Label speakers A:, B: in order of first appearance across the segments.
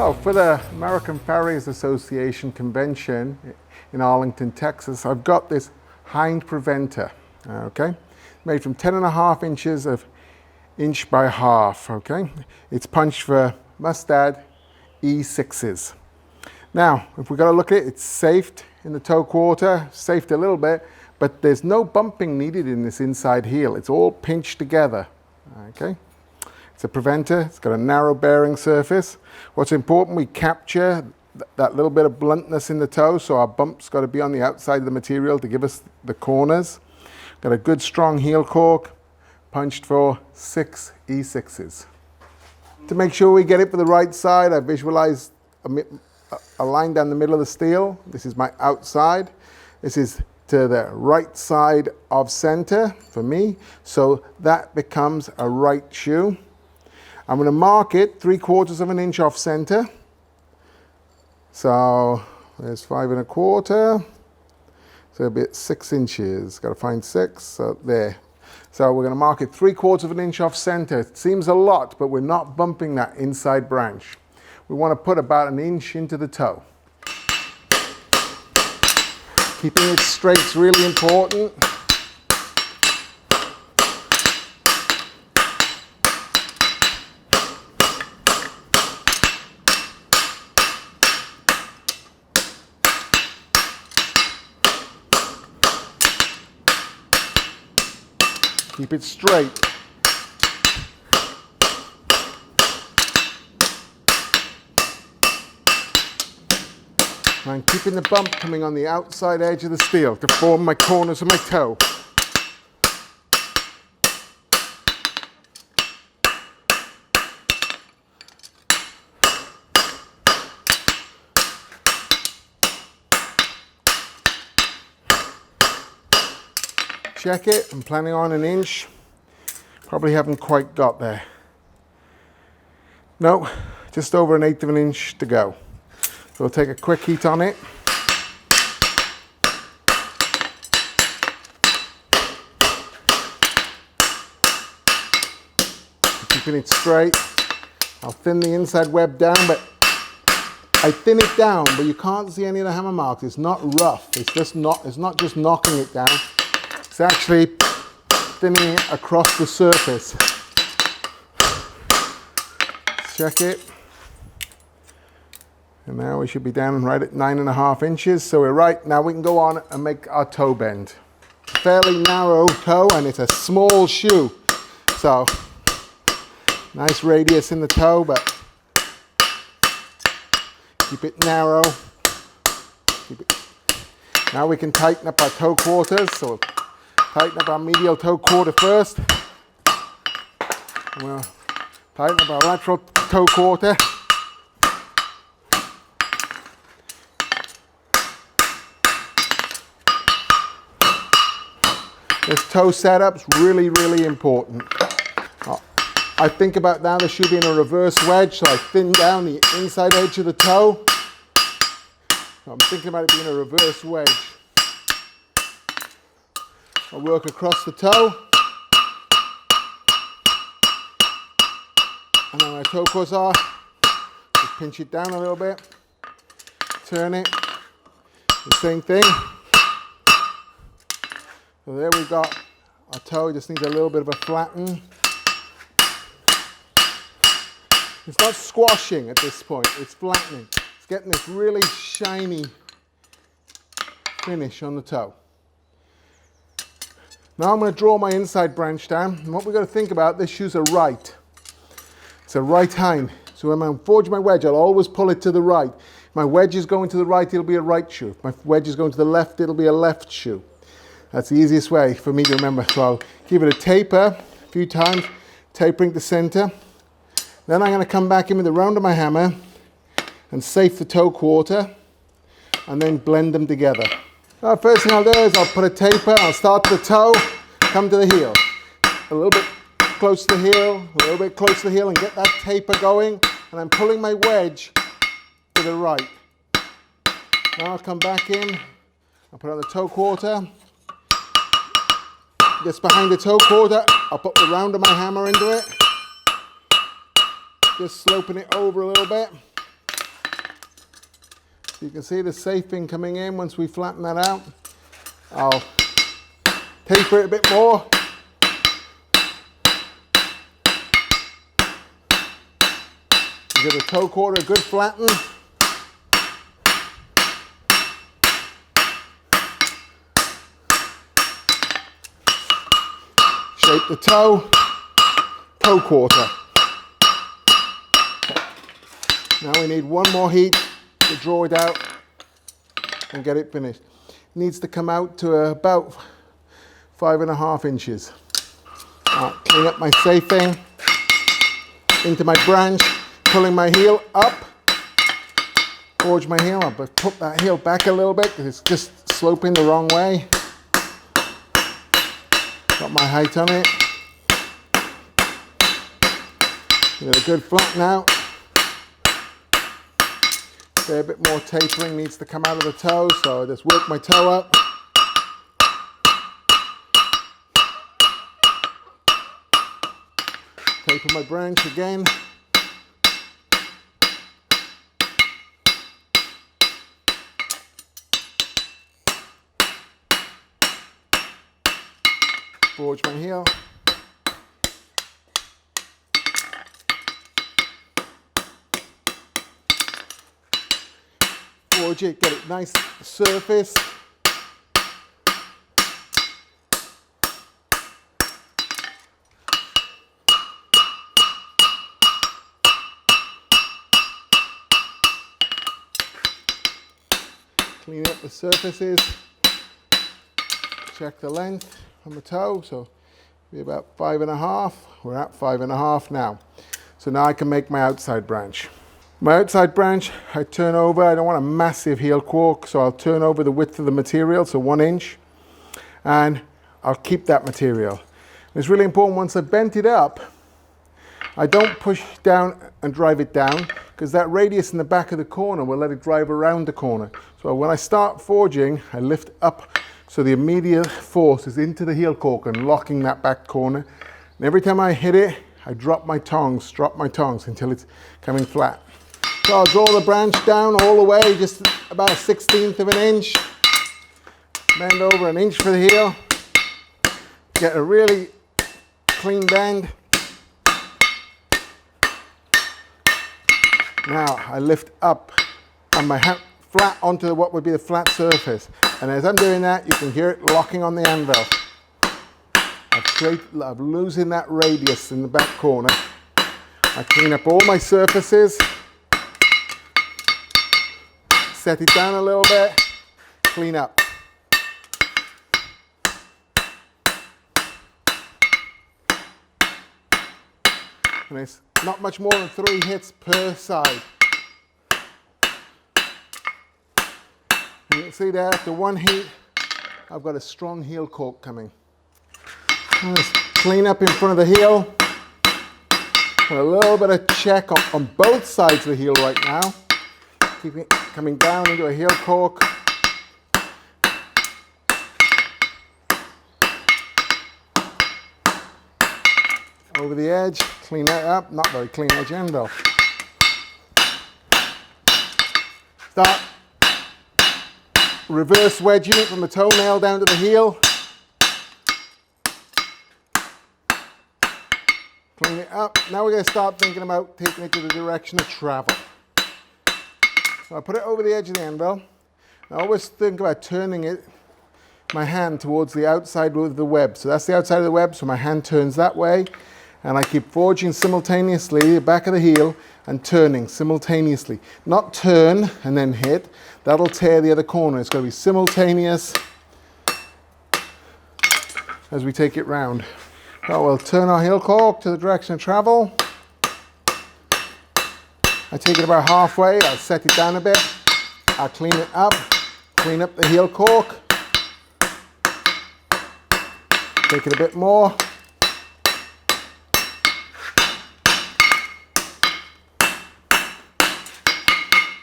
A: So for the American Farriers Association convention in Arlington, Texas, I've got this Hind Preventer, okay? Made from 10.5 inches of inch by half, okay? It's punched for Mustad E6s. Now, if we've got to look at it, it's safed in the toe quarter, safed a little bit, but there's no bumping needed in this inside heel. It's all pinched together, okay? It's a preventer, it's got a narrow bearing surface. What's important, we capture that little bit of bluntness in the toe, so our bump's got to be on the outside of the material to give us the corners. Got a good strong heel cork, punched for 6 E6s. To make sure we get it for the right side, I visualized a line down the middle of the steel. This is my outside. This is to the right side of center for me, so that becomes a right shoe. I'm going to mark it 3/4 of an inch off center. So there's 5 1/4. So it'll be at 6 inches. Got to find 6. So there. So we're going to mark it 3/4 of an inch off center. It seems a lot, but we're not bumping that inside branch. We want to put about 1 inch into the toe. Keeping it straight is really important. Keep it straight. I'm keeping the bump coming on the outside edge of the steel to form my corners of my toe. Check it, I'm planning on 1 inch. Probably haven't quite got there. No, just over 1/8 of an inch to go. So we'll take a quick heat on it. Keeping it straight. I'll thin the inside web down, but I thin it down, but you can't see any of the hammer marks. It's not rough. It's not just knocking it down. It's actually thinning it across the surface. Check it. And now we should be down right at 9.5 inches. So we're right. Now we can go on and make our toe bend. Fairly narrow toe, and it's a small shoe. So nice radius in the toe, but keep it narrow. Now we can tighten up our toe quarters. So we'll tighten up our medial toe quarter first. And we'll tighten up our lateral toe quarter. This toe setup's really, really important. I think about now there should be in a reverse wedge, so I thin down the inside edge of the toe. So I'm thinking about it being a reverse wedge. I'll work across the toe. And then my toe cuts off. Just pinch it down a little bit. Turn it. The same thing. So there we've got our toe. It just needs a little bit of a flatten. It's not squashing at this point, it's flattening. It's getting this really shiny finish on the toe. Now I'm going to draw my inside branch down, and what we've got to think about, this shoe's a right. It's a right hind. So when I'm forging my wedge, I'll always pull it to the right. If my wedge is going to the right, it'll be a right shoe. If my wedge is going to the left, it'll be a left shoe. That's the easiest way for me to remember. So I'll give it a taper a few times, tapering to center. Then I'm going to come back in with the round of my hammer and safe the toe quarter and then blend them together. Now, first thing I'll do is I'll put a taper, I'll start to the toe, come to the heel. A little bit close to the heel, a little bit close to the heel, and get that taper going. And I'm pulling my wedge to the right. Now I'll come back in, I'll put on the toe quarter. Just behind the toe quarter, I'll put the round of my hammer into it. Just sloping it over a little bit. You can see the safing coming in once we flatten that out. I'll taper it a bit more. Give the toe quarter a good flatten. Shape the toe quarter. Now we need one more heat to draw it out and get it finished. It needs to come out to about 5.5 inches. I'll clean up my safing into my branch, pulling my heel up, forge my heel up, but put that heel back a little bit because it's just sloping the wrong way. Got my height on it. Give it a good flatten out. A bit more tapering needs to come out of the toe, so I just work my toe up. Taper my branch again. Forge my heel. Forge it, get it nice surface. Clean up the surfaces. Check the length on the toe, so be about 5.5. We're at 5.5 now. So now I can make my outside branch. My outside branch, I turn over. I don't want a massive heel cork, so I'll turn over the width of the material, so 1 inch, and I'll keep that material. And it's really important, once I've bent it up, I don't push down and drive it down, because that radius in the back of the corner will let it drive around the corner. So when I start forging, I lift up so the immediate force is into the heel cork and locking that back corner. And every time I hit it, I drop my tongs until it's coming flat. So I'll draw the branch down all the way, just about 1/16 of an inch. Bend over 1 inch for the heel. Get a really clean bend. Now I lift up on my hand flat onto what would be the flat surface. And as I'm doing that, you can hear it locking on the anvil. I'm losing that radius in the back corner. I clean up all my surfaces. Set it down a little bit, clean up. And it's not much more than 3 hits per side. And you can see there, after 1 heat, I've got a strong heel cork coming. And just clean up in front of the heel. Put a little bit of check on both sides of the heel right now. Keep it coming down into a heel cork. Over the edge, clean that up, not very clean edge end though. Start reverse wedging it from the toenail down to the heel. Clean it up. Now we're going to start thinking about taking it to the direction of travel. So I put it over the edge of the anvil. I always think about turning it, my hand towards the outside of the web. So that's the outside of the web, so my hand turns that way. And I keep forging simultaneously the back of the heel and turning simultaneously. Not turn and then hit. That'll tear the other corner. It's going to be simultaneous as we take it round. So we'll turn our heel cork to the direction of travel. I take it about halfway, I'll set it down a bit, I'll clean it up, clean up the heel cork, take it a bit more,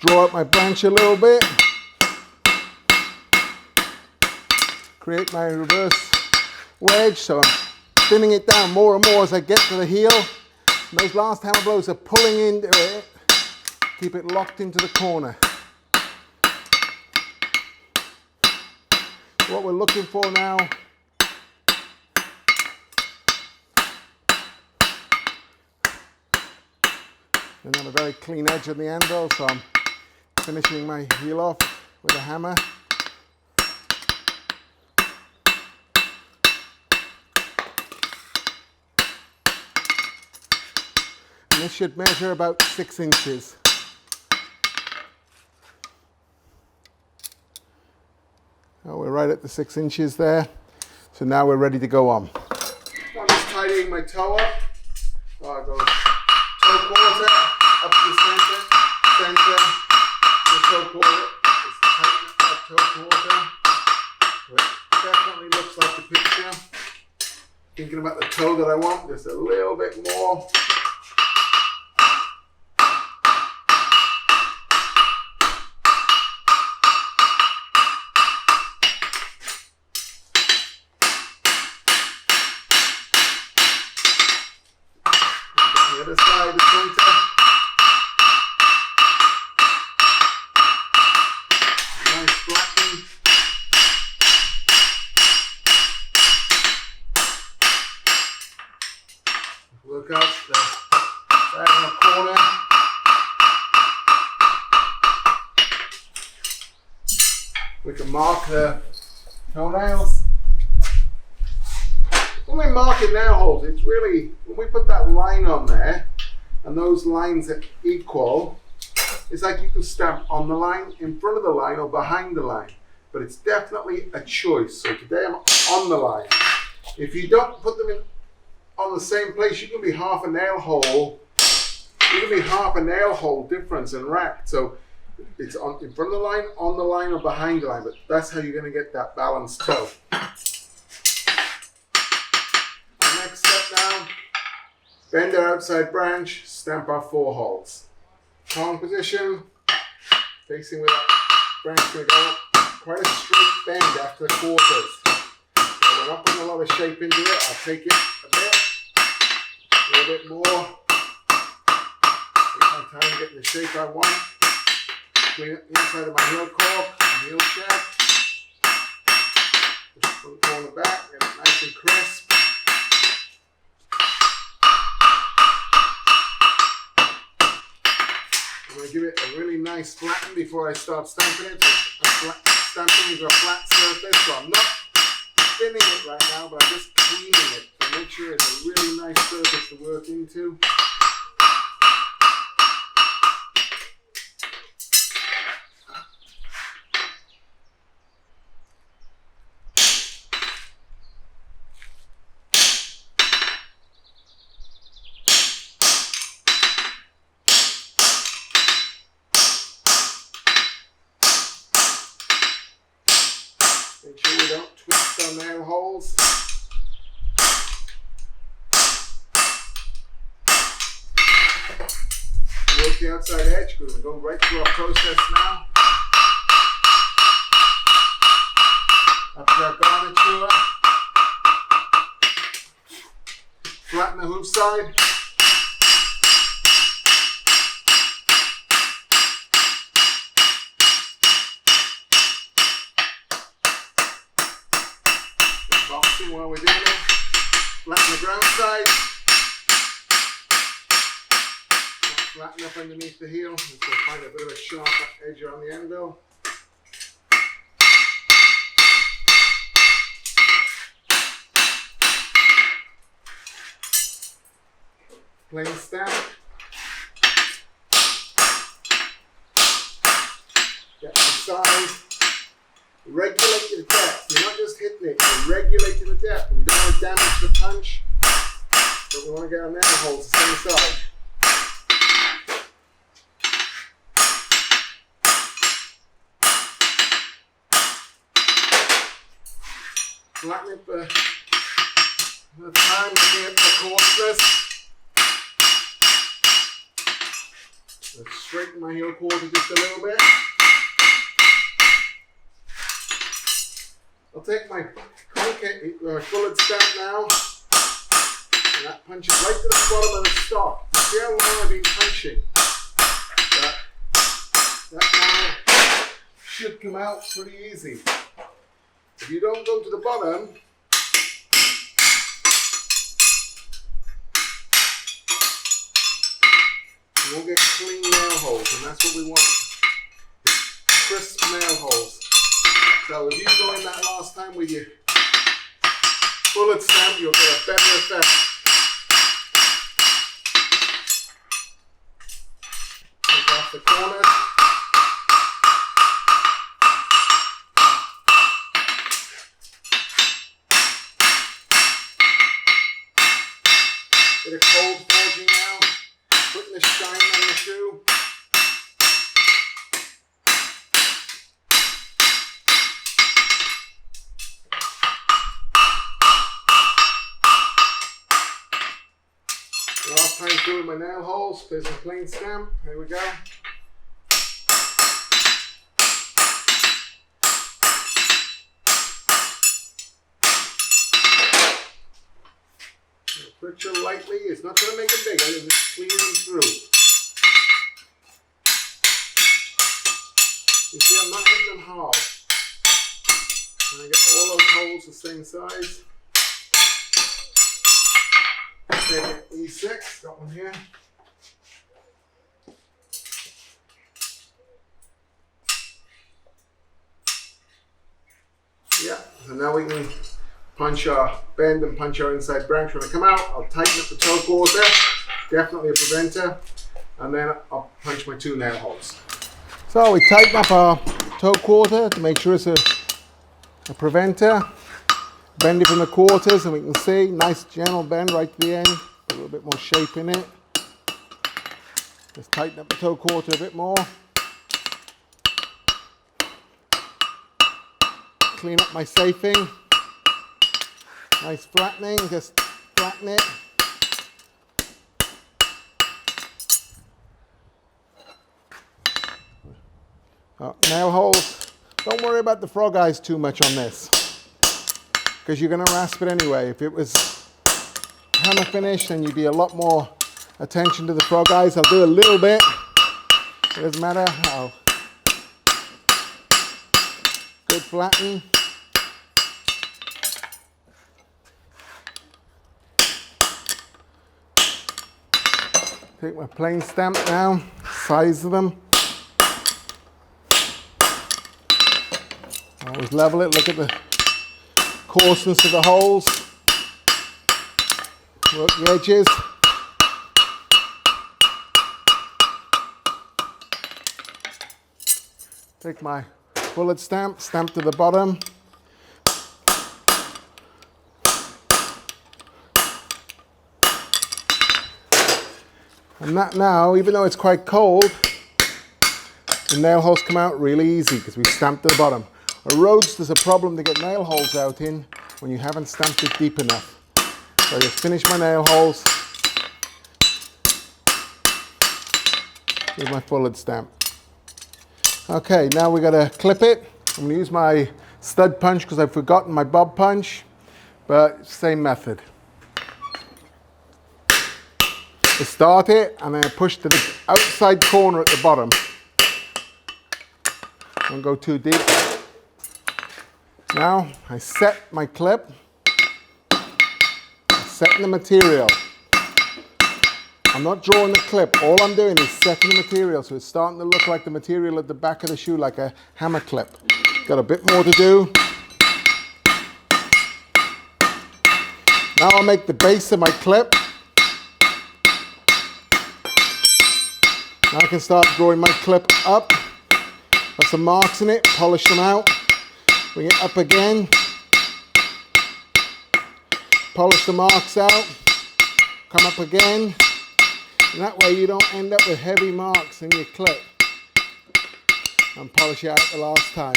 A: draw out my branch a little bit, create my reverse wedge, so I'm thinning it down more and more as I get to the heel. And those last hammer blows are pulling into it. Keep it locked into the corner. What we're looking for now and have a very clean edge on the anvil, so I'm finishing my heel off with a hammer. And this should measure about 6 inches. Oh, we're right at the 6 inches there. So now we're ready to go on. I'm just tidying my toe up. So I go toe quarter up to the center, the toe quarter. Just tighten up that toe quarter. So it definitely looks like the picture. Thinking about the toe that I want, just a little bit more. The other side, the center. Nice flattening. Work out the diagonal corner. We can mark the toenails. When we're marking nail holes, it's really, when we put that line on there, and those lines are equal, it's like you can stamp on the line, in front of the line, or behind the line. But it's definitely a choice. So today I'm on the line. If you don't put them in on the same place, you can be half a nail hole. You can be half a nail hole difference and racked. So it's on in front of the line, on the line, or behind the line. But that's how you're going to get that balanced toe. Next step now, bend our outside branch, stamp our 4 holes. Palm position, facing with that branch going to go quite a straight bend after the quarters. So we're not putting a lot of shape into it. I'll take it a little bit more. Take my time getting the shape I want. Clean up the inside of my heel cork, my heel shaft. Just put it on the back, get it nice and crisp. I'm going to give it a really nice flatten before I start stamping it. Stamping into a flat surface, so I'm not thinning it right now, but I'm just cleaning it to make sure it's a really nice surface to work into. Make sure we don't twist our nail holes. Work the outside edge. We're going to go right through our process now. Up to our garniture. Flatten the hoof side. While we're doing it, flatten the ground side, flatten up underneath the heel, so find a bit of a sharp edge on the anvil. Plain stamp. Get the size. Regulate the depth. You're not just hitting it, you're regulating the depth. We don't want to damage the punch, but we want to get our nail holes the same size. Flatten it for the time, looking at the coarseness. Let's straighten my heel quarter just a little bit. I'll take my concave, my bullet stamp now, and that punches right to the bottom of the stock. See how long I've been punching? That now should come out pretty easy. If you don't go to the bottom, you won't get clean nail holes, and that's what we want. Crisp nail holes. So if you go in that last time with your bullet stamp, you'll get a better effect. Take off the corners. Bit of cold forging now, putting the shine on the shoe. Last time through my nail holes, there's a plain stamp. There we go. Friction lightly, it's not going to make it bigger, it's just clean them through. You see, I'm not hitting them hard. And I get all those holes the same size. Take an E6, got one here. Yeah, so now we can punch our bend and punch our inside branch. When I come out, I'll tighten up the toe quarter, definitely a preventer, and then I'll punch my 2 nail holes. So we tighten up our toe quarter to make sure it's a preventer. Bend it from the quarters, and we can see nice gentle bend right to the end. Put a little bit more shape in it. Just tighten up the toe quarter a bit more. Clean up my safing. Nice flattening, just flatten it. Nail holes, don't worry about the frog eyes too much on this, because you're going to rasp it anyway. If it was hammer finish, then you'd be a lot more attention to the frog eyes. I'll do a little bit, it doesn't matter how. Good flatten. Take my plain stamp now, size them. Always level it, look at the coarseness of the holes. Work the edges. Take my bullet stamp, stamp to the bottom. And that now, even though it's quite cold, the nail holes come out really easy because we stamped to the bottom. A Rhodes, there's a problem to get nail holes out in when you haven't stamped it deep enough. So I just finish my nail holes with my bullet stamp. Okay, now we got to clip it. I'm going to use my stud punch because I've forgotten my bob punch, but same method. I start it and then I push to the outside corner at the bottom. Don't go too deep. Now I set my clip, setting the material. I'm not drawing the clip, all I'm doing is setting the material, so it's starting to look like the material at the back of the shoe, like a hammer clip. Got a bit more to do. Now I'll make the base of my clip. Now I can start drawing my clip up. Got some marks in it, polish them out. Bring it up again. Polish the marks out. Come up again. And that way you don't end up with heavy marks in your clip. And polish it out the last time.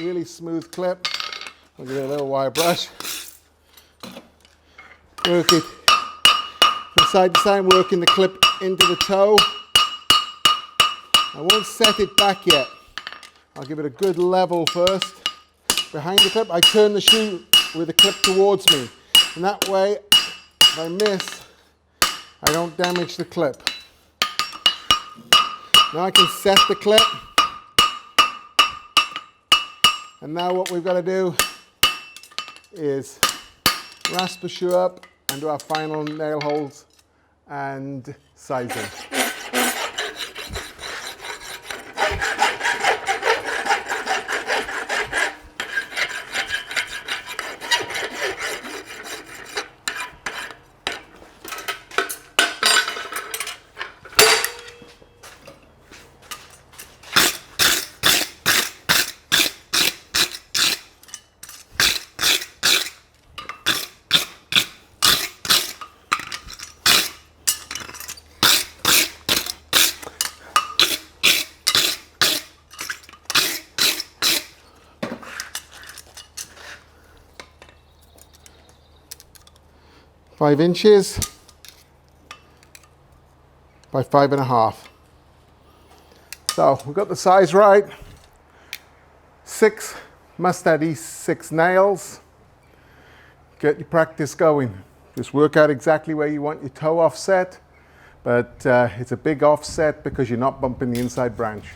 A: Really smooth clip. I'll give it a little wire brush. Work it from side to side, working the clip into the toe. I won't set it back yet. I'll give it a good level first. Behind the clip, I turn the shoe with the clip towards me. And that way, if I miss, I don't damage the clip. Now I can set the clip. And now what we've got to do is rasp the shoe up and do our final nail holes and sizing. Five inches by 5.5. So we've got the size right. 6 Mustad E6 nails. Get your practice going. Just work out exactly where you want your toe offset, but it's a big offset because you're not bumping the inside branch.